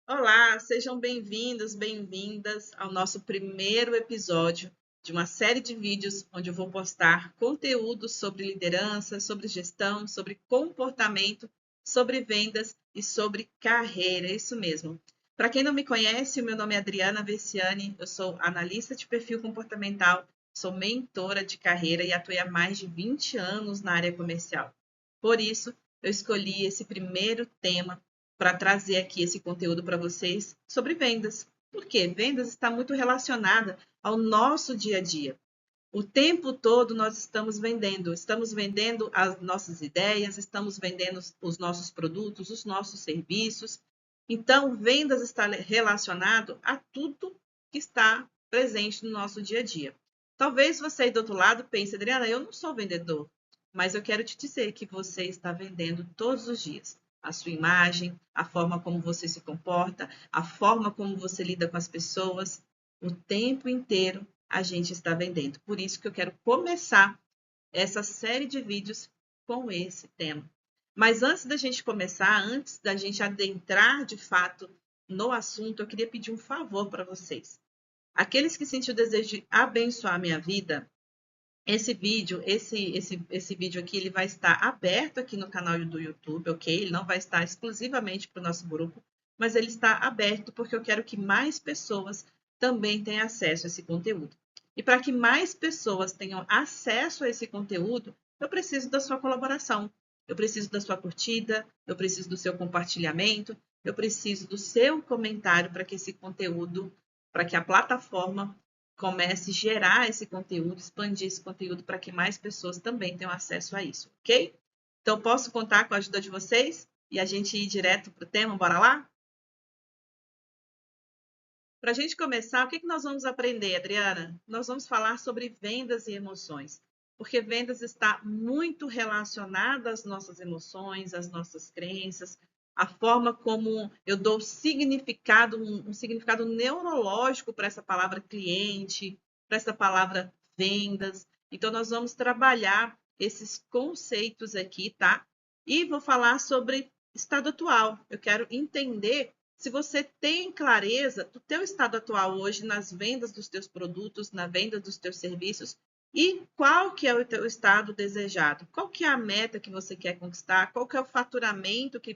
Olá, sejam bem-vindos, bem-vindas ao nosso primeiro episódio de uma série de vídeos onde eu vou postar conteúdo sobre liderança, sobre gestão, sobre comportamento, sobre vendas e sobre carreira, isso mesmo. Para quem não me conhece, o meu nome é Adriana Versiani, eu sou analista de perfil comportamental, sou mentora de carreira e atuei há mais de 20 anos na área comercial. Por isso, eu escolhi esse primeiro tema para trazer aqui esse conteúdo para vocês sobre vendas. Porque vendas está muito relacionada ao nosso dia a dia. O tempo todo nós estamos vendendo as nossas ideias, estamos vendendo os nossos produtos, os nossos serviços. Então, vendas está relacionado a tudo que está presente no nosso dia a dia. Talvez você aí do outro lado pense, Adriana, eu não sou vendedor, mas eu quero te dizer que você está vendendo todos os dias. A sua imagem, a forma como você se comporta, a forma como você lida com as pessoas, o tempo inteiro a gente está vendendo. Por isso que eu quero começar essa série de vídeos com esse tema. Mas antes da gente começar, antes da gente adentrar de fato no assunto, eu queria pedir um favor para vocês. Aqueles que sentem o desejo de abençoar a minha vida, esse vídeo aqui, ele vai estar aberto aqui no canal do YouTube, ok? Ele não vai estar exclusivamente para o nosso grupo, mas ele está aberto porque eu quero que mais pessoas também tenham acesso a esse conteúdo. E para que mais pessoas tenham acesso a esse conteúdo, eu preciso da sua colaboração. Eu preciso da sua curtida, eu preciso do seu compartilhamento, eu preciso do seu comentário para que esse conteúdo, para que a plataforma comece a gerar esse conteúdo, expandir esse conteúdo para que mais pessoas também tenham acesso a isso, ok? Então, posso contar com a ajuda de vocês e a gente ir direto para o tema? Bora lá? Para a gente começar, o que nós vamos aprender, Adriana? Nós vamos falar sobre vendas e emoções, porque vendas está muito relacionada às nossas emoções, às nossas crenças, a forma como eu dou significado, um significado neurológico para essa palavra cliente, para essa palavra vendas. Então, nós vamos trabalhar esses conceitos aqui, tá? E vou falar sobre estado atual. Eu quero entender se você tem clareza do teu estado atual hoje nas vendas dos teus produtos, na venda dos teus serviços e qual que é o teu estado desejado, qual que é a meta que você quer conquistar, qual que é o faturamento que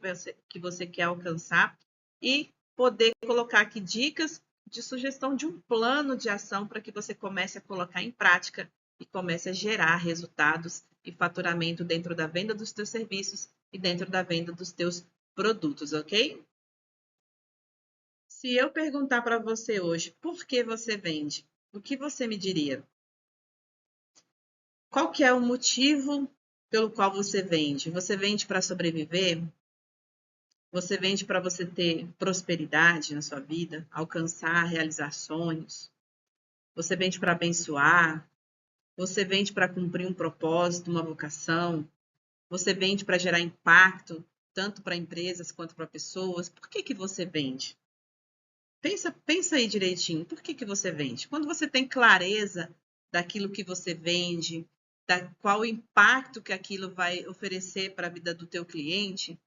você quer alcançar e poder colocar aqui dicas de sugestão de um plano de ação para que você comece a colocar em prática e comece a gerar resultados e faturamento dentro da venda dos teus serviços e dentro da venda dos teus produtos, ok? Se eu perguntar para você hoje por que você vende, o que você me diria? Qual que é o motivo pelo qual você vende? Você vende para sobreviver? Você vende para você ter prosperidade na sua vida, alcançar, realizar sonhos? Você vende para abençoar? Você vende para cumprir um propósito, uma vocação? Você vende para gerar impacto, tanto para empresas quanto para pessoas? Por que você vende? Pensa aí direitinho, por que você vende? Quando você tem clareza daquilo que você vende, qual o impacto que aquilo vai oferecer para a vida do teu cliente,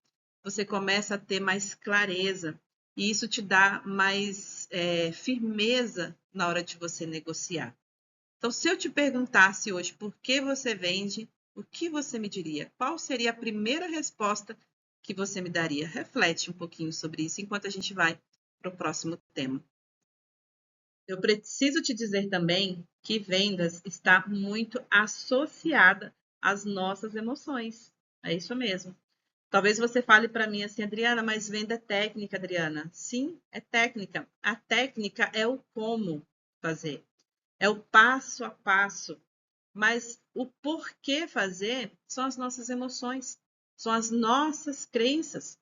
você começa a ter mais clareza e isso te dá mais firmeza na hora de você negociar. Então, se eu te perguntasse hoje por que você vende, o que você me diria? Qual seria a primeira resposta que você me daria? Reflete um pouquinho sobre isso enquanto a gente vai para o próximo tema. Eu preciso te dizer também que vendas está muito associada às nossas emoções. É isso mesmo. Talvez você fale para mim assim, Adriana, mas venda é técnica, Adriana. Sim, é técnica. A técnica é o como fazer, é o passo a passo. Mas o porquê fazer são as nossas emoções, são as nossas crenças.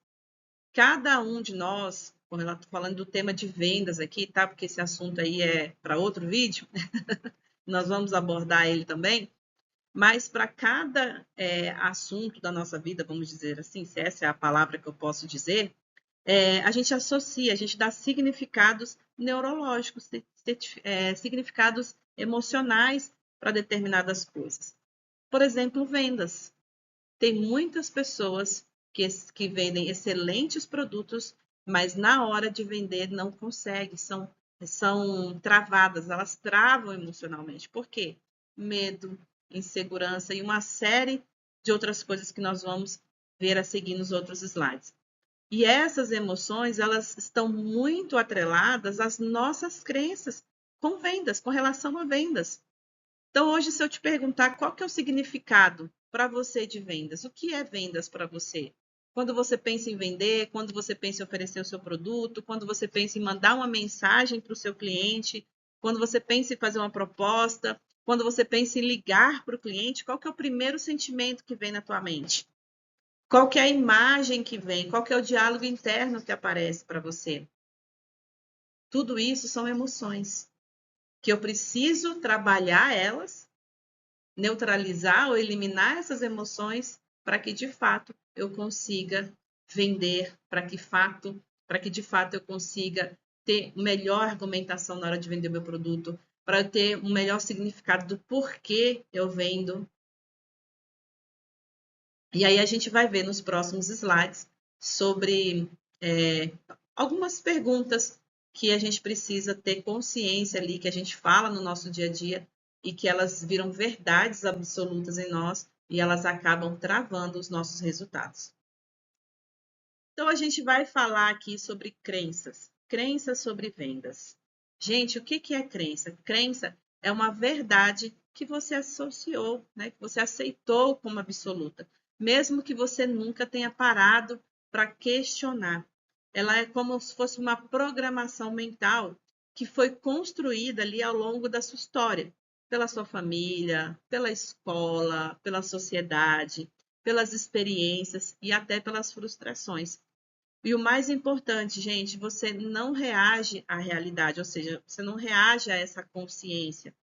Cada um de nós, quando ela está falando do tema de vendas aqui, tá? Porque esse assunto aí é para outro vídeo, nós vamos abordar ele também. Mas para cada assunto da nossa vida, vamos dizer assim, se essa é a palavra que eu posso dizer, a gente associa, a gente dá significados neurológicos, significados emocionais para determinadas coisas. Por exemplo, vendas. Tem muitas pessoas que vendem excelentes produtos, mas na hora de vender não consegue, são travadas, elas travam emocionalmente. Por quê? Medo, insegurança e uma série de outras coisas que nós vamos ver a seguir nos outros slides. E essas emoções, elas estão muito atreladas às nossas crenças com vendas, com relação a vendas. Então, hoje, se eu te perguntar qual que é o significado para você de vendas, o que é vendas para você? Quando você pensa em vender, quando você pensa em oferecer o seu produto, quando você pensa em mandar uma mensagem para o seu cliente, quando você pensa em fazer uma proposta, quando você pensa em ligar para o cliente, qual que é o primeiro sentimento que vem na tua mente? Qual que é a imagem que vem? Qual que é o diálogo interno que aparece para você? Tudo isso são emoções que eu preciso trabalhar elas, neutralizar ou eliminar essas emoções para que de fato eu consiga vender, para que de fato eu consiga ter melhor argumentação na hora de vender o meu produto, para eu ter um melhor significado do porquê eu vendo. E aí a gente vai ver nos próximos slides sobre algumas perguntas que a gente precisa ter consciência ali, que a gente fala no nosso dia a dia e que elas viram verdades absolutas em nós e elas acabam travando os nossos resultados. Então a gente vai falar aqui sobre crenças, crenças sobre vendas. Gente, o que é crença? Crença é uma verdade que você associou, né? Que você aceitou como absoluta, mesmo que você nunca tenha parado para questionar. Ela é como se fosse uma programação mental que foi construída ali ao longo da sua história, pela sua família, pela escola, pela sociedade, pelas experiências e até pelas frustrações. E o mais importante, gente, você não reage à realidade, ou seja, você não reage a essa consciência.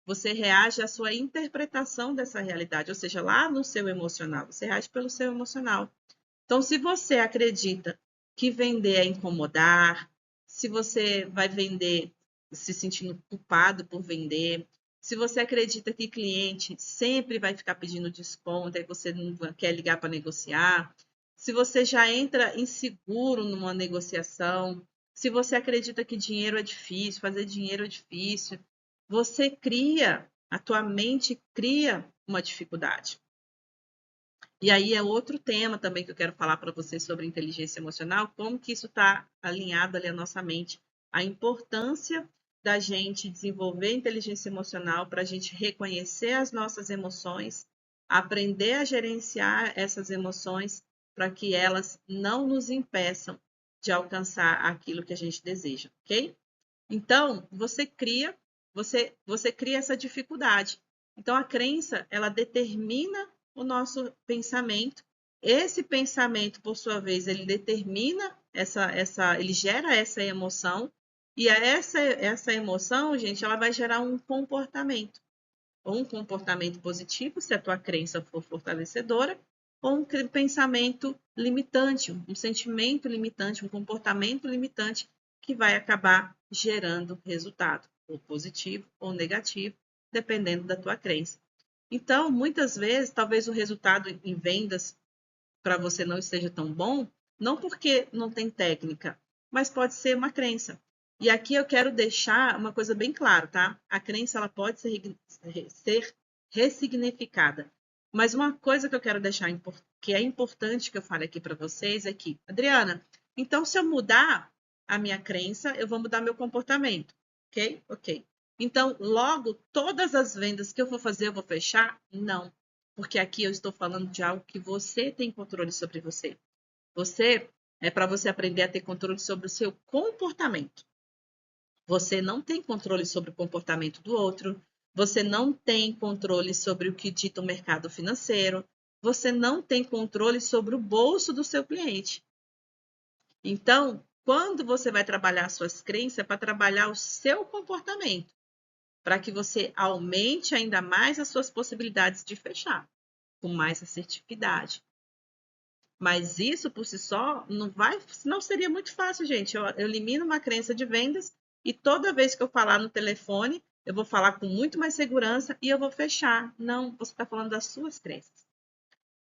Você reage à sua interpretação dessa realidade, ou seja, lá no seu emocional. Você reage pelo seu emocional. Então, se você acredita que vender é incomodar, se você vai vender se sentindo culpado por vender, se você acredita que cliente sempre vai ficar pedindo desconto e você não quer ligar para negociar, se você já entra inseguro numa negociação, se você acredita que dinheiro é difícil, fazer dinheiro é difícil, você cria, a tua mente cria uma dificuldade. E aí é outro tema também que eu quero falar para vocês sobre inteligência emocional, como que isso está alinhado ali à nossa mente, a importância da gente desenvolver inteligência emocional para a gente reconhecer as nossas emoções, aprender a gerenciar essas emoções para que elas não nos impeçam de alcançar aquilo que a gente deseja, ok? Então, você cria essa dificuldade. Então, a crença, ela determina o nosso pensamento. Esse pensamento, por sua vez, ele determina ele gera essa emoção. E essa emoção, gente, ela vai gerar um comportamento. Ou um comportamento positivo, se a tua crença for fortalecedora, ou um pensamento limitante, um sentimento limitante, um comportamento limitante que vai acabar gerando resultado, ou positivo ou negativo, dependendo da tua crença. Então, muitas vezes, talvez o resultado em vendas para você não esteja tão bom, não porque não tem técnica, mas pode ser uma crença. E aqui eu quero deixar uma coisa bem clara, tá? A crença ela pode ser ressignificada. Mas uma coisa que eu quero deixar que é importante que eu fale aqui para vocês é que, Adriana, então se eu mudar a minha crença, eu vou mudar meu comportamento, ok? Ok. Então, logo, todas as vendas que eu vou fazer, eu vou fechar? Não, porque aqui eu estou falando de algo que você tem controle sobre você. É para você aprender a ter controle sobre o seu comportamento. Você não tem controle sobre o comportamento do outro, você não tem controle sobre o que dita o mercado financeiro, você não tem controle sobre o bolso do seu cliente. Então, quando você vai trabalhar suas crenças, é para trabalhar o seu comportamento, para que você aumente ainda mais as suas possibilidades de fechar, com mais assertividade. Mas isso por si só não seria muito fácil, gente. Eu elimino uma crença de vendas e toda vez que eu falar no telefone, eu vou falar com muito mais segurança e eu vou fechar. Não, você está falando das suas crenças.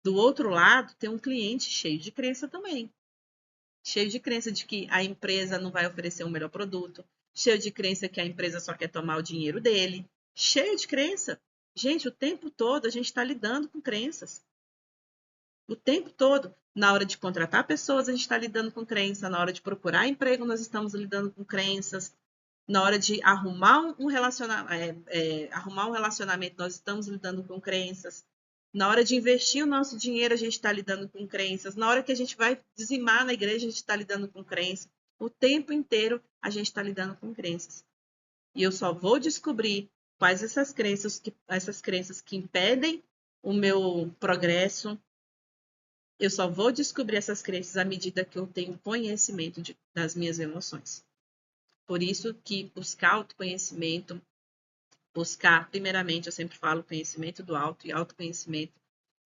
Do outro lado, tem um cliente cheio de crença também. cheio de crença de que a empresa não vai oferecer um melhor produto, cheio de crença que a empresa só quer tomar o dinheiro dele, cheio de crença. Gente, o tempo todo a gente está lidando com crenças. O tempo todo, na hora de contratar pessoas, a gente está lidando com crença, na hora de procurar emprego, nós estamos lidando com crenças, na hora de arrumar arrumar um relacionamento, nós estamos lidando com crenças. Na hora de investir o nosso dinheiro, a gente está lidando com crenças. Na hora que a gente vai dizimar na igreja, a gente está lidando com crenças. O tempo inteiro, a gente está lidando com crenças. E eu só vou descobrir quais essas crenças que impedem o meu progresso. Eu só vou descobrir essas crenças à medida que eu tenho conhecimento das minhas emoções. Por isso que buscar autoconhecimento, primeiramente, eu sempre falo conhecimento do auto e autoconhecimento,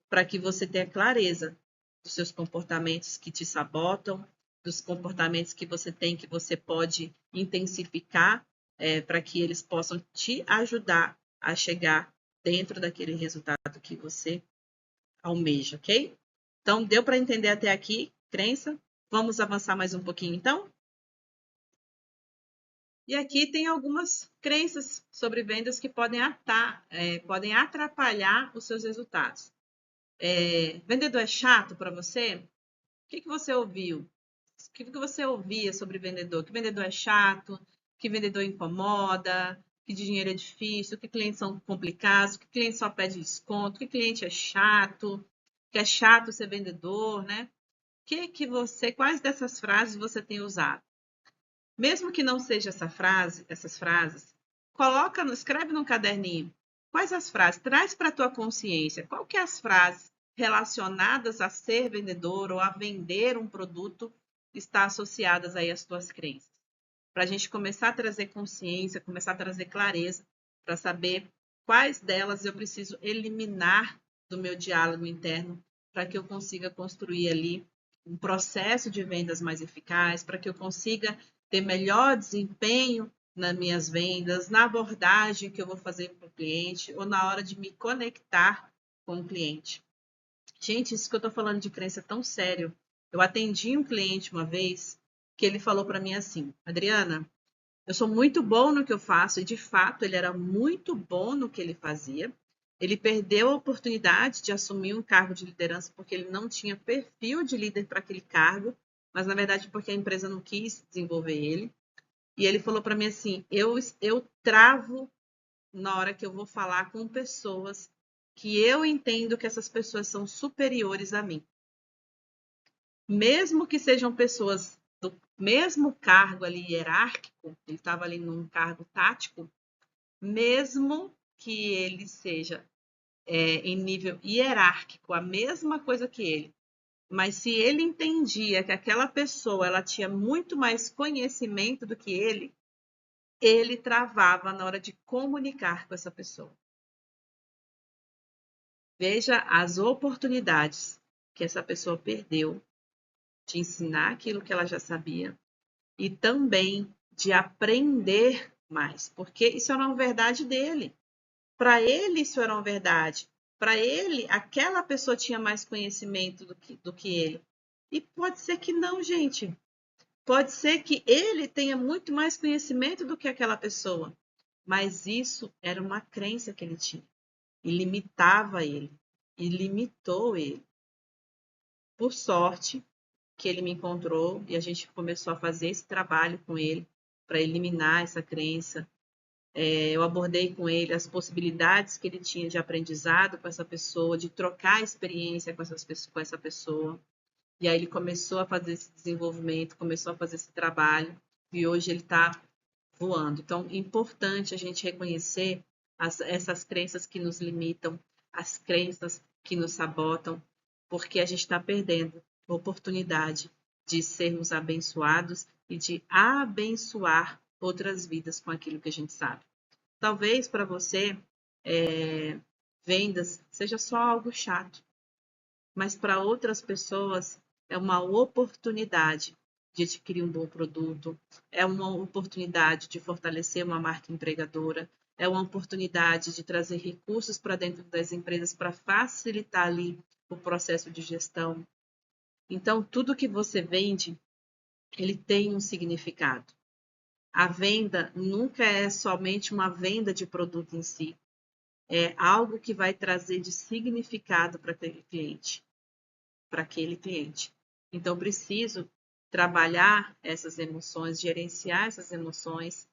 para que você tenha clareza dos seus comportamentos que te sabotam, dos comportamentos que você tem que você pode intensificar para que eles possam te ajudar a chegar dentro daquele resultado que você almeja, ok? Então, deu para entender até aqui, crença? Vamos avançar mais um pouquinho, então? E aqui tem algumas crenças sobre vendas que podem atrapalhar os seus resultados. Vendedor é chato para você? O que você ouviu? O que você ouvia sobre vendedor? Que vendedor é chato? Que vendedor incomoda? Que dinheiro é difícil? Que clientes são complicados? Que cliente só pede desconto? Que cliente é chato? Que é chato ser vendedor, né? Quais dessas frases você tem usado? Mesmo que não seja essas frases, escreve num caderninho. Quais as frases? Traz para a tua consciência. Qual que é as frases relacionadas a ser vendedor ou a vender um produto está associadas aí às tuas crenças? Para a gente começar a trazer consciência, começar a trazer clareza, para saber quais delas eu preciso eliminar do meu diálogo interno para que eu consiga construir ali um processo de vendas mais eficaz, para que eu consiga ter melhor desempenho nas minhas vendas, na abordagem que eu vou fazer para o cliente ou na hora de me conectar com o cliente. Gente, isso que eu estou falando de crença é tão sério. Eu atendi um cliente uma vez que ele falou para mim assim: Adriana, eu sou muito bom no que eu faço, e de fato ele era muito bom no que ele fazia. Ele perdeu a oportunidade de assumir um cargo de liderança porque ele não tinha perfil de líder para aquele cargo, mas na verdade porque a empresa não quis desenvolver ele. E ele falou para mim assim: eu travo na hora que eu vou falar com pessoas que eu entendo que essas pessoas são superiores a mim. Mesmo que sejam pessoas do mesmo cargo ali hierárquico, ele estava ali num cargo tático, mesmo que ele seja em nível hierárquico, a mesma coisa que ele, mas se ele entendia que aquela pessoa ela tinha muito mais conhecimento do que ele travava na hora de comunicar com essa pessoa. Veja as oportunidades que essa pessoa perdeu de ensinar aquilo que ela já sabia e também de aprender mais, porque isso era uma verdade dele. Para ele, isso era uma verdade. Para ele, aquela pessoa tinha mais conhecimento do que ele. E pode ser que não, gente. Pode ser que ele tenha muito mais conhecimento do que aquela pessoa. Mas isso era uma crença que ele tinha. E limitava ele. E limitou ele. Por sorte, que ele me encontrou e a gente começou a fazer esse trabalho com ele para eliminar essa crença. Eu abordei com ele as possibilidades que ele tinha de aprendizado com essa pessoa, de trocar experiência com essa pessoa. E aí ele começou a fazer esse desenvolvimento, começou a fazer esse trabalho e hoje ele está voando. Então, é importante a gente reconhecer essas crenças que nos limitam, as crenças que nos sabotam, porque a gente está perdendo a oportunidade de sermos abençoados e de abençoar outras vidas com aquilo que a gente sabe. Talvez para você, vendas seja só algo chato, mas para outras pessoas é uma oportunidade de adquirir um bom produto, é uma oportunidade de fortalecer uma marca empregadora, é uma oportunidade de trazer recursos para dentro das empresas para facilitar ali o processo de gestão. Então, tudo que você vende ele tem um significado. A venda nunca é somente uma venda de produto em si, é algo que vai trazer de significado para aquele cliente, Então, preciso trabalhar essas emoções, gerenciar essas emoções,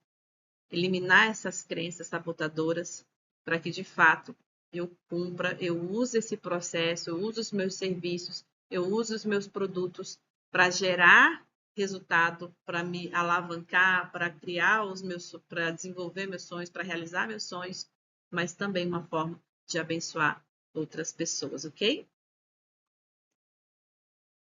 eliminar essas crenças sabotadoras, para que, de fato, eu cumpra, eu use esse processo, eu use os meus serviços, eu use os meus produtos para gerar resultado, para me alavancar, para criar para desenvolver meus sonhos, para realizar meus sonhos, mas também uma forma de abençoar outras pessoas, ok?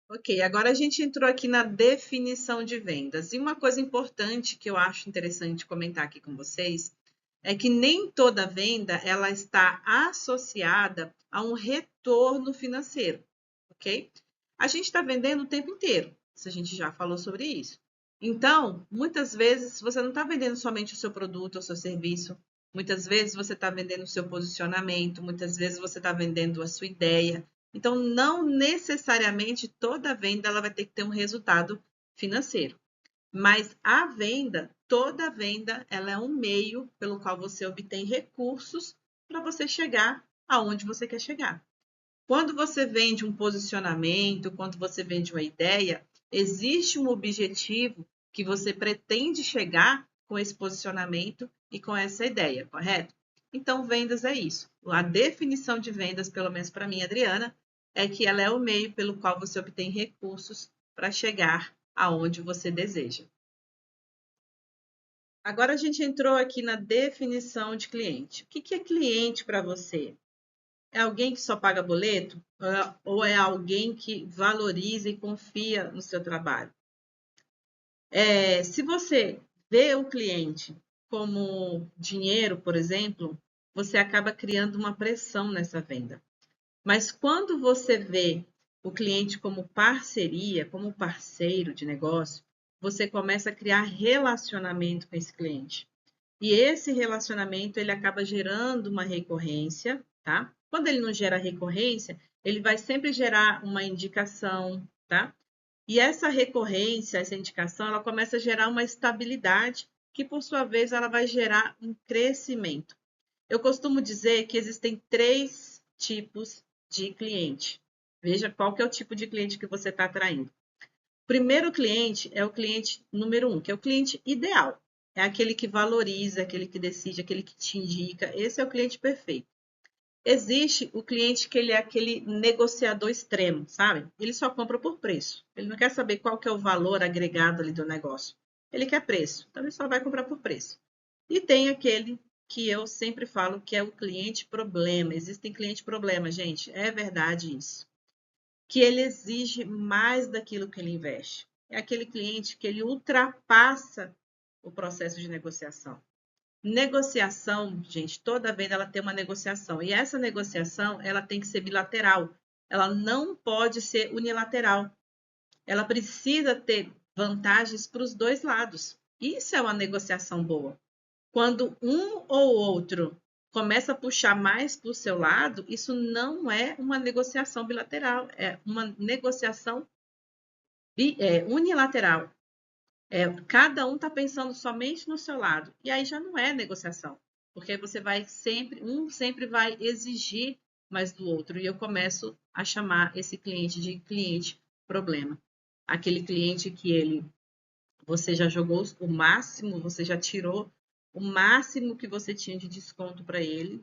Ok, agora a gente entrou aqui na definição de vendas. E uma coisa importante que eu acho interessante comentar aqui com vocês é que nem toda venda ela está associada a um retorno financeiro, ok? A gente está vendendo o tempo inteiro, se a gente já falou sobre isso. Então, muitas vezes você não está vendendo somente o seu produto ou o seu serviço, muitas vezes você está vendendo o seu posicionamento, muitas vezes você está vendendo a sua ideia. Então, não necessariamente toda venda ela vai ter que ter um resultado financeiro. Mas a venda, toda venda, ela é um meio pelo qual você obtém recursos para você chegar aonde você quer chegar. Quando você vende um posicionamento, quando você vende uma ideia, existe um objetivo que você pretende chegar com esse posicionamento e com essa ideia, correto? Então, vendas é isso. A definição de vendas, pelo menos para mim, Adriana, é que ela é o meio pelo qual você obtém recursos para chegar aonde você deseja. Agora a gente entrou aqui na definição de cliente. O que é cliente para você? É alguém que só paga boleto? Ou é alguém que valoriza e confia no seu trabalho? Se você vê o cliente como dinheiro, por exemplo, você acaba criando uma pressão nessa venda. Mas quando você vê o cliente como parceria, como parceiro de negócio, você começa a criar relacionamento com esse cliente. E esse relacionamento ele acaba gerando uma recorrência, tá? Quando ele não gera recorrência, ele vai sempre gerar uma indicação, tá? E essa recorrência, essa indicação, ela começa a gerar uma estabilidade, que por sua vez ela vai gerar um crescimento. Eu costumo dizer que existem 3 tipos de cliente. Veja qual que é o tipo de cliente que você está atraindo. O primeiro cliente é o cliente número 1, que é o cliente ideal. É aquele que valoriza, aquele que decide, aquele que te indica. Esse é o cliente perfeito. Existe o cliente que ele é aquele negociador extremo, sabe? Ele só compra por preço. Ele não quer saber qual que é o valor agregado ali do negócio. Ele quer preço, então ele só vai comprar por preço. E tem aquele que eu sempre falo que é o cliente problema. Existem clientes problema, gente. É verdade isso. Que ele exige mais daquilo que ele investe. É aquele cliente que ele ultrapassa o processo de negociação. Negociação, gente, toda vez ela tem uma negociação. E essa negociação, ela tem que ser bilateral. Ela não pode ser unilateral. Ela precisa ter vantagens para os dois lados. Isso é uma negociação boa. Quando um ou outro começa a puxar mais para o seu lado, isso não é uma negociação bilateral, é uma negociação unilateral. Cada um está pensando somente no seu lado. E aí já não é negociação. Porque você vai sempre, um sempre vai exigir mais do outro. E eu começo a chamar esse cliente de cliente problema. Aquele cliente que você já jogou o máximo, você já tirou o máximo que você tinha de desconto para ele.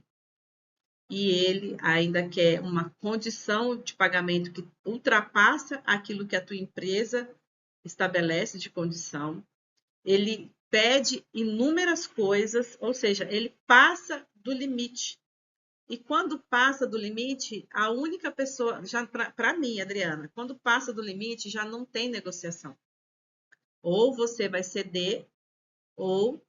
E ele ainda quer uma condição de pagamento que ultrapassa aquilo que a tua empresa estabelece de condição. Ele pede inúmeras coisas, ou seja, ele passa do limite. E quando passa do limite, a única pessoa, já para mim, Adriana, quando passa do limite, já não tem negociação. Ou você vai ceder, ou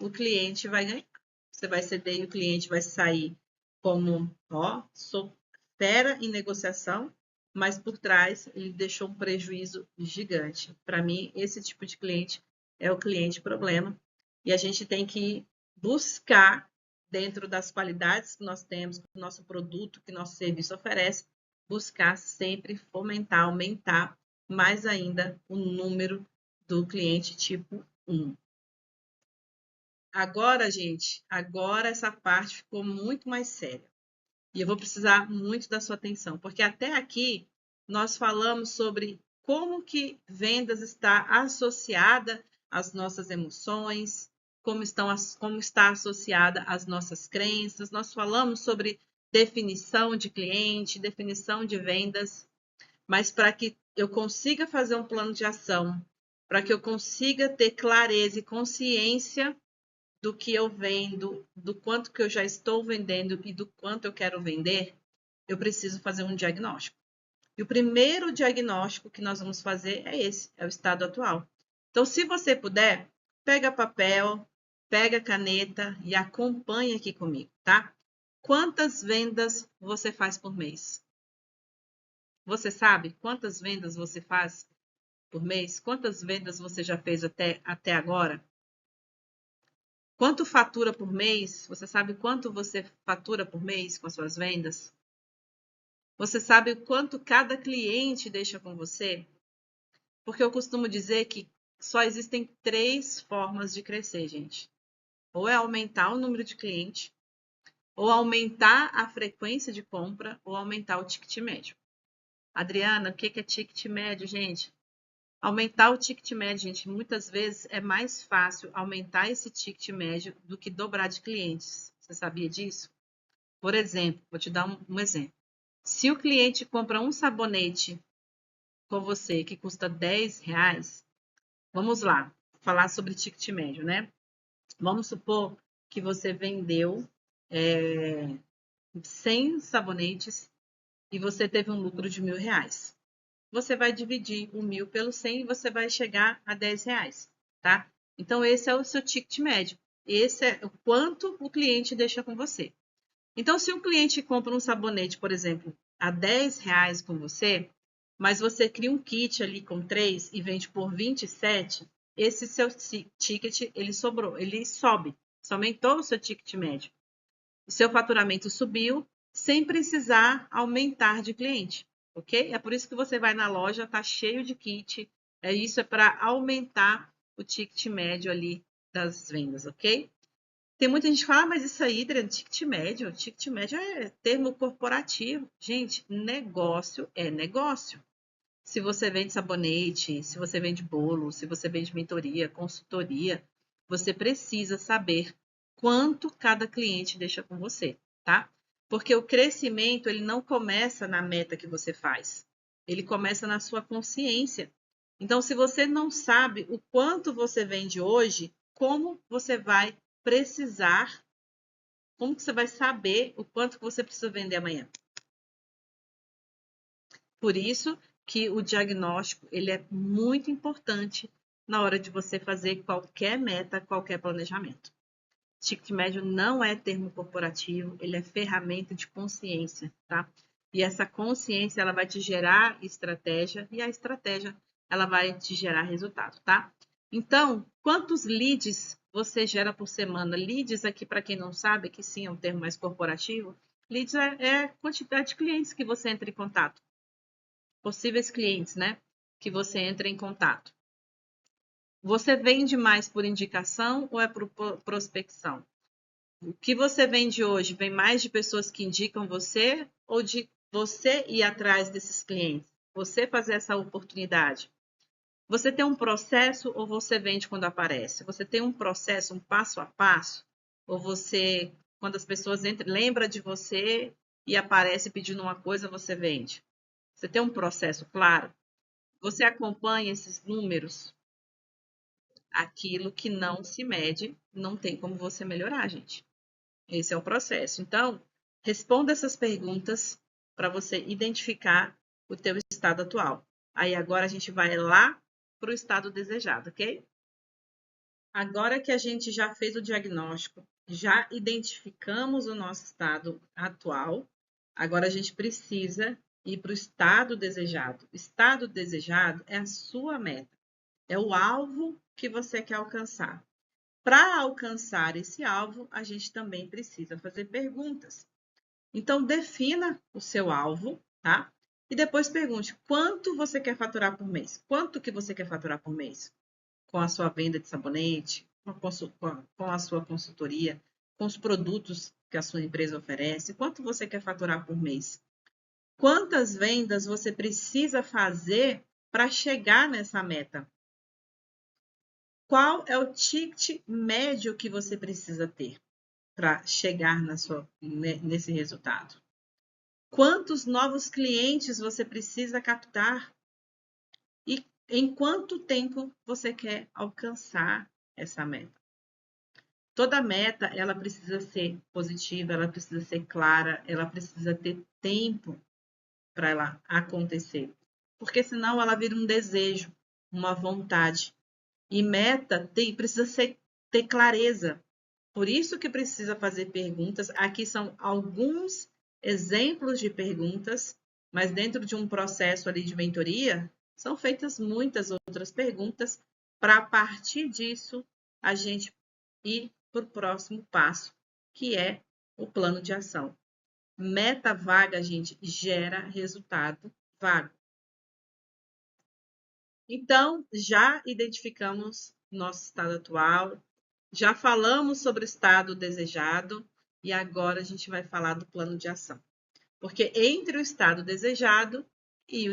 o cliente vai ganhar. Você vai ceder e o cliente vai sair como, ó, sou fera em negociação, mas por trás ele deixou um prejuízo gigante. Para mim, esse tipo de cliente é o cliente problema. E a gente tem que buscar, dentro das qualidades que nós temos, que o nosso produto, que nosso serviço oferece, buscar sempre fomentar, aumentar mais ainda o número do cliente tipo 1. Agora, gente, agora essa parte ficou muito mais séria. E eu vou precisar muito da sua atenção, porque até aqui nós falamos sobre como que vendas está associada às nossas emoções, como está associada às nossas crenças. Nós falamos sobre definição de cliente, definição de vendas, mas para que eu consiga fazer um plano de ação, para que eu consiga ter clareza e consciência do que eu vendo, do quanto que eu já estou vendendo e do quanto eu quero vender, eu preciso fazer um diagnóstico. E o primeiro diagnóstico que nós vamos fazer é esse, é o estado atual. Então, se você puder, pega papel, pega caneta e acompanha aqui comigo, tá? Quantas vendas você faz por mês? Você sabe quantas vendas você faz por mês? Quantas vendas você já fez até agora? Quanto fatura por mês? Você sabe quanto você fatura por mês com as suas vendas? Você sabe quanto cada cliente deixa com você? Porque eu costumo dizer que só existem 3 formas de crescer, gente. Ou é aumentar o número de clientes, ou aumentar a frequência de compra, ou aumentar o ticket médio. Adriana, o que é ticket médio, gente? Aumentar o ticket médio, gente, muitas vezes é mais fácil aumentar esse ticket médio do que dobrar de clientes. Você sabia disso? Por exemplo, vou te dar um exemplo. Se o cliente compra um sabonete com você que custa R$10, vamos lá, falar sobre ticket médio, né? Vamos supor que você vendeu 100 sabonetes e você teve um lucro de R$1.000. Você vai dividir o 1.000 pelo 100 e você vai chegar a R$10, tá? Então, esse é o seu ticket médio. Esse é o quanto o cliente deixa com você. Então, se um cliente compra um sabonete, por exemplo, a R$10 com você, mas você cria um kit ali com 3 e vende por 27, esse seu ticket, ele sobe. Você aumentou o seu ticket médio. O seu faturamento subiu sem precisar aumentar de cliente. Ok? É por isso que você vai na loja, tá cheio de kit. Isso é para aumentar o ticket médio ali das vendas, ok? Tem muita gente que fala, mas isso aí, Adriano, ticket médio é termo corporativo. Gente, negócio é negócio. Se você vende sabonete, se você vende bolo, se você vende mentoria, consultoria, você precisa saber quanto cada cliente deixa com você, tá? Porque o crescimento, ele não começa na meta que você faz. Ele começa na sua consciência. Então, se você não sabe o quanto você vende hoje, como você vai precisar, como que você vai saber o quanto que você precisa vender amanhã? Por isso que o diagnóstico, ele é muito importante na hora de você fazer qualquer meta, qualquer planejamento. Ticket médio não é termo corporativo, ele é ferramenta de consciência, tá? E essa consciência, ela vai te gerar estratégia e a estratégia, ela vai te gerar resultado, tá? Então, quantos leads você gera por semana? Leads aqui, para quem não sabe, que sim, é um termo mais corporativo. Leads é a quantidade de clientes que você entra em contato. Possíveis clientes, né? Que você entra em contato. Você vende mais por indicação ou é por prospecção? O que você vende hoje vem mais de pessoas que indicam você ou de você ir atrás desses clientes? Você fazer essa oportunidade? Você tem um processo ou você vende quando aparece? Você tem um processo, um passo a passo? Ou você, quando as pessoas entram, lembra de você e aparece pedindo uma coisa, você vende? Você tem um processo claro? Você acompanha esses números? Aquilo que não se mede, não tem como você melhorar, gente. Esse é o processo. Então, responda essas perguntas para você identificar o teu estado atual. Aí agora a gente vai lá para o estado desejado, ok? Agora que a gente já fez o diagnóstico, já identificamos o nosso estado atual, agora a gente precisa ir para o estado desejado. O estado desejado é a sua meta, é o alvo que você quer alcançar. Para alcançar esse alvo, a gente também precisa fazer perguntas. Então, defina o seu alvo, tá? E depois pergunte quanto você quer faturar por mês. Quanto que você quer faturar por mês? com a sua venda de sabonete, com a sua consultoria, com os produtos que a sua empresa oferece? Quanto você quer faturar por mês? Quantas vendas você precisa fazer para chegar nessa meta? Qual é o ticket médio que você precisa ter para chegar nesse resultado? Quantos novos clientes você precisa captar? E em quanto tempo você quer alcançar essa meta? Toda meta, ela precisa ser positiva, ela precisa ser clara, ela precisa ter tempo para ela acontecer. Porque senão ela vira um desejo, uma vontade. E meta precisa ter clareza. Por isso que precisa fazer perguntas. Aqui são alguns exemplos de perguntas, mas dentro de um processo ali de mentoria, são feitas muitas outras perguntas para, a partir disso, a gente ir para o próximo passo, que é o plano de ação. Meta vaga, gente, gera resultado vago. Então, já identificamos nosso estado atual, já falamos sobre o estado desejado e agora a gente vai falar do plano de ação. Porque entre o estado desejado e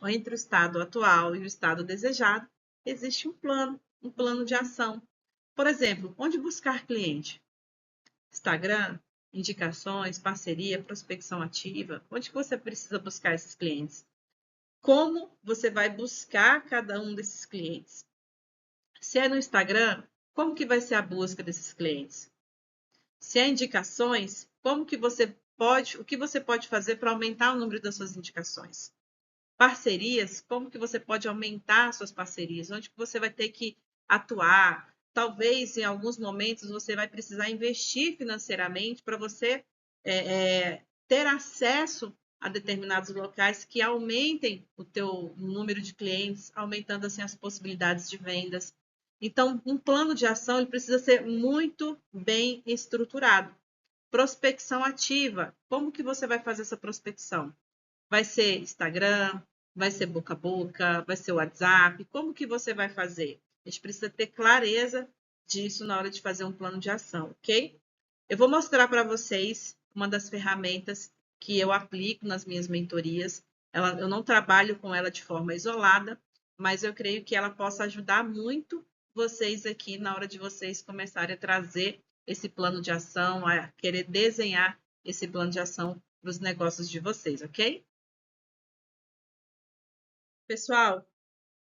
entre o estado atual e o estado desejado, existe um plano de ação. Por exemplo, onde buscar cliente? Instagram, indicações, parceria, prospecção ativa. Onde que você precisa buscar esses clientes? Como você vai buscar cada um desses clientes? Se é no Instagram, como que vai ser a busca desses clientes? Se é indicações, o que você pode fazer para aumentar o número das suas indicações? Parcerias, como que você pode aumentar suas parcerias? Onde que você vai ter que atuar? Talvez em alguns momentos você vai precisar investir financeiramente para você ter acesso a determinados locais que aumentem o teu número de clientes, aumentando assim as possibilidades de vendas. Então, um plano de ação ele precisa ser muito bem estruturado. Prospecção ativa. Como que você vai fazer essa prospecção? Vai ser Instagram, vai ser boca a boca, vai ser WhatsApp? Como que você vai fazer? A gente precisa ter clareza disso na hora de fazer um plano de ação, ok? Eu vou mostrar para vocês uma das ferramentas que eu aplico nas minhas mentorias. Eu não trabalho com ela de forma isolada, mas eu creio que ela possa ajudar muito vocês aqui na hora de vocês começarem a trazer esse plano de ação, a querer desenhar esse plano de ação para os negócios de vocês, ok? Pessoal,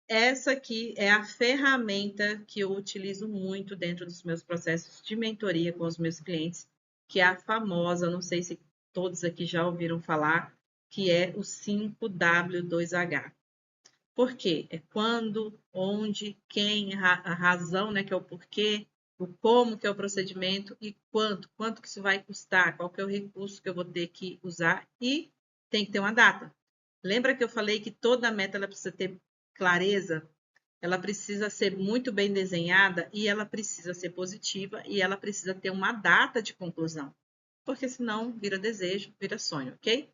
essa aqui é a ferramenta que eu utilizo muito dentro dos meus processos de mentoria com os meus clientes, que é a famosa, não sei se todos aqui já ouviram falar, que é o 5W2H. Por quê? É quando, onde, quem, a razão, né, que é o porquê, o como, que é o procedimento, e quanto que isso vai custar, qual que é o recurso que eu vou ter que usar, e tem que ter uma data. Lembra que eu falei que toda meta ela precisa ter clareza? Ela precisa ser muito bem desenhada e ela precisa ser positiva e ela precisa ter uma data de conclusão, porque senão vira desejo, vira sonho, ok?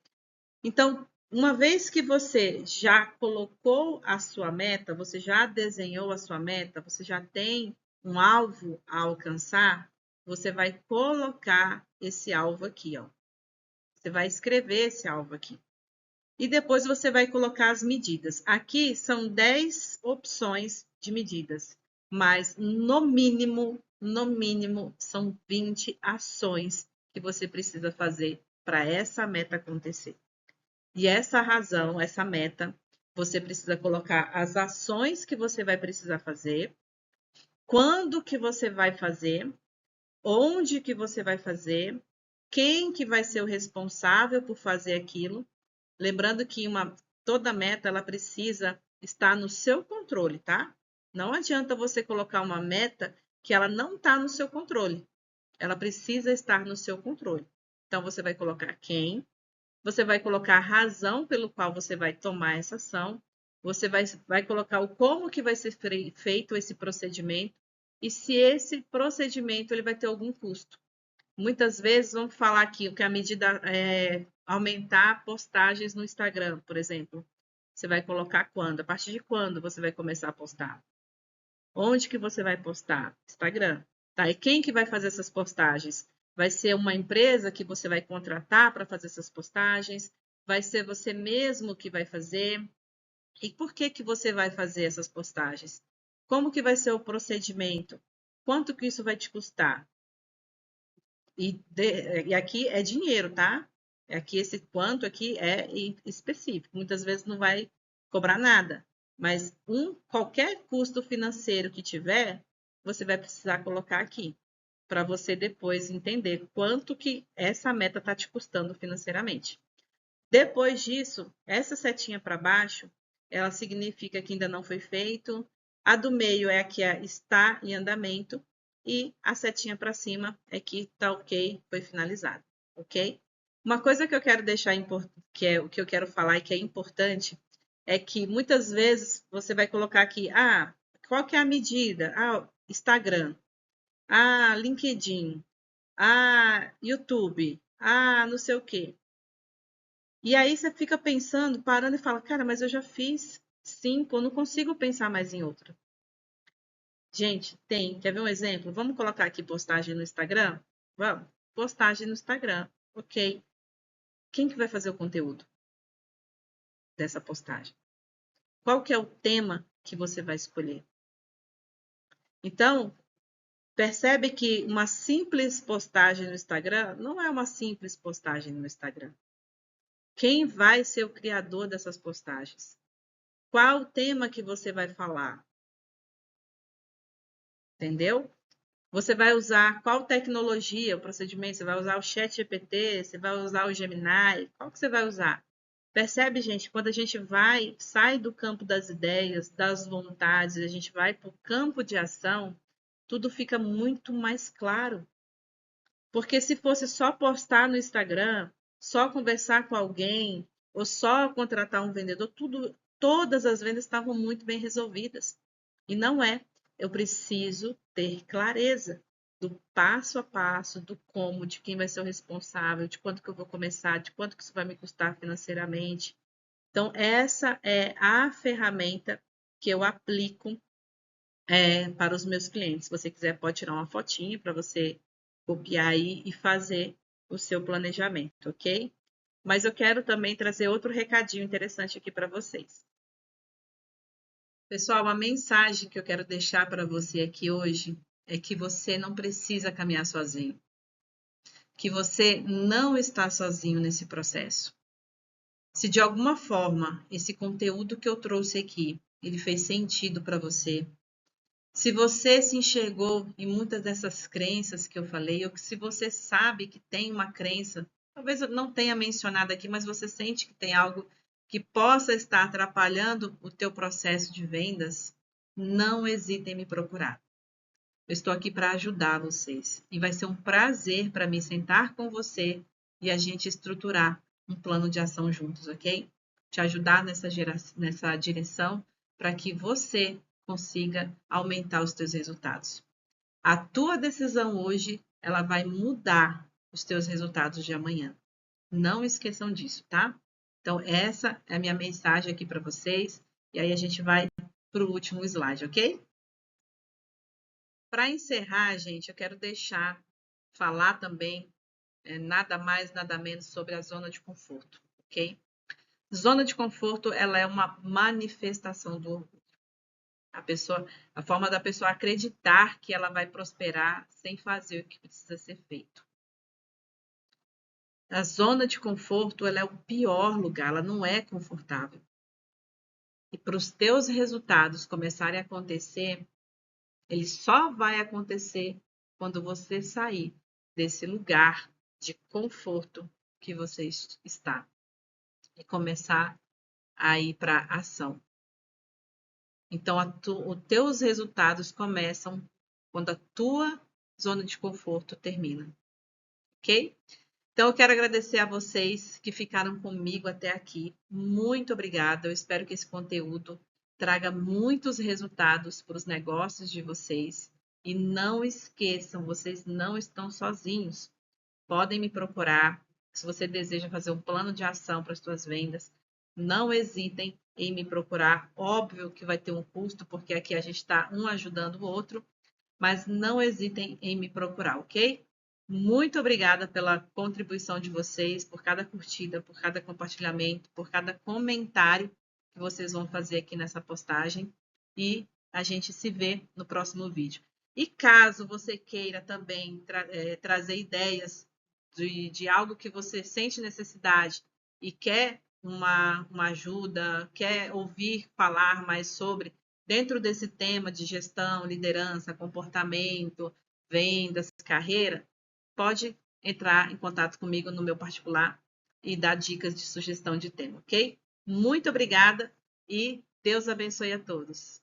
Então, uma vez que você já colocou a sua meta, você já desenhou a sua meta, você já tem um alvo a alcançar, você vai colocar esse alvo aqui, ó. Você vai escrever esse alvo aqui. E depois você vai colocar as medidas. Aqui são 10 opções de medidas, mas no mínimo, são 20 ações que você precisa fazer para essa meta acontecer. E essa razão, essa meta, você precisa colocar as ações que você vai precisar fazer, quando que você vai fazer, onde que você vai fazer, quem que vai ser o responsável por fazer aquilo. Lembrando que toda meta ela precisa estar no seu controle, tá? Não adianta você colocar uma meta que ela não está no seu controle. Ela precisa estar no seu controle. Então, você vai colocar quem, você vai colocar a razão pelo qual você vai tomar essa ação, você vai colocar o como que vai ser feito esse procedimento e se esse procedimento ele vai ter algum custo. Muitas vezes vamos falar aqui que a medida é aumentar postagens no Instagram, por exemplo. Você vai colocar quando? A partir de quando você vai começar a postar? Onde que você vai postar? Instagram. Tá? E quem que vai fazer essas postagens? Vai ser uma empresa que você vai contratar para fazer essas postagens? Vai ser você mesmo que vai fazer? E por que que você vai fazer essas postagens? Como que vai ser o procedimento? Quanto que isso vai te custar? E aqui é dinheiro, tá? Aqui esse quanto aqui é específico. Muitas vezes não vai cobrar nada, mas qualquer custo financeiro que tiver, você vai precisar colocar aqui para você depois entender quanto que essa meta está te custando financeiramente. Depois disso, essa setinha para baixo, ela significa que ainda não foi feito. A do meio é a que está em andamento. E a setinha para cima é que está ok, foi finalizado. Ok? Uma coisa que eu quero deixar, que é o que eu quero falar e que é importante, é que muitas vezes você vai colocar aqui, qual que é a medida? Instagram. LinkedIn. YouTube. Não sei o quê. E aí você fica pensando, parando e fala, cara, mas eu já fiz 5, eu não consigo pensar mais em outra. Gente, quer ver um exemplo? Vamos colocar aqui postagem no Instagram? Vamos, postagem no Instagram, ok. Quem que vai fazer o conteúdo dessa postagem? Qual que é o tema que você vai escolher? Então, percebe que uma simples postagem no Instagram não é uma simples postagem no Instagram. Quem vai ser o criador dessas postagens? Qual o tema que você vai falar? Entendeu? Você vai usar qual tecnologia, o procedimento? Você vai usar o ChatGPT? Você vai usar o Gemini? Qual que você vai usar? Percebe, gente? Quando a gente sai do campo das ideias, das vontades, a gente vai para o campo de ação, tudo fica muito mais claro. Porque se fosse só postar no Instagram, só conversar com alguém, ou só contratar um vendedor, todas as vendas estavam muito bem resolvidas. E não é. Eu preciso ter clareza do passo a passo, do como, de quem vai ser o responsável, de quanto que eu vou começar, de quanto que isso vai me custar financeiramente. Então, essa é a ferramenta que eu aplico para os meus clientes. Se você quiser, pode tirar uma fotinha para você copiar aí e fazer o seu planejamento, ok? Mas eu quero também trazer outro recadinho interessante aqui para vocês. Pessoal, uma mensagem que eu quero deixar para você aqui hoje é que você não precisa caminhar sozinho, que você não está sozinho nesse processo. Se de alguma forma esse conteúdo que eu trouxe aqui, ele fez sentido para você, se você se enxergou em muitas dessas crenças que eu falei, ou que se você sabe que tem uma crença, talvez eu não tenha mencionado aqui, mas você sente que tem algo que possa estar atrapalhando o teu processo de vendas, não hesite em me procurar. Eu estou aqui para ajudar vocês e vai ser um prazer para mim sentar com você e a gente estruturar um plano de ação juntos, ok? Te ajudar nessa direção para que você consiga aumentar os teus resultados. A tua decisão hoje, ela vai mudar os teus resultados de amanhã. Não esqueçam disso, tá? Então, essa é a minha mensagem aqui para vocês. E aí a gente vai para o último slide, ok? Para encerrar, gente, eu quero falar também nada mais, nada menos sobre a zona de conforto, ok? Zona de conforto, ela é uma manifestação do orgulho. A forma da pessoa acreditar que ela vai prosperar sem fazer o que precisa ser feito. A zona de conforto, ela é o pior lugar, ela não é confortável. E para os teus resultados começarem a acontecer, ele só vai acontecer quando você sair desse lugar de conforto que você está e começar a ir para a ação. Então, os teus resultados começam quando a tua zona de conforto termina, ok? Então, eu quero agradecer a vocês que ficaram comigo até aqui. Muito obrigada. Eu espero que esse conteúdo traga muitos resultados para os negócios de vocês. E não esqueçam, vocês não estão sozinhos. Podem me procurar. Se você deseja fazer um plano de ação para as suas vendas, não hesitem em me procurar. Óbvio que vai ter um custo, porque aqui a gente está um ajudando o outro, mas não hesitem em me procurar, ok? Muito obrigada pela contribuição de vocês, por cada curtida, por cada compartilhamento, por cada comentário que vocês vão fazer aqui nessa postagem. E a gente se vê no próximo vídeo. E caso você queira também trazer ideias de algo que você sente necessidade e quer uma ajuda, quer ouvir falar mais sobre, dentro desse tema de gestão, liderança, comportamento, vendas, carreira, pode entrar em contato comigo no meu particular e dar dicas de sugestão de tema, ok? Muito obrigada e Deus abençoe a todos.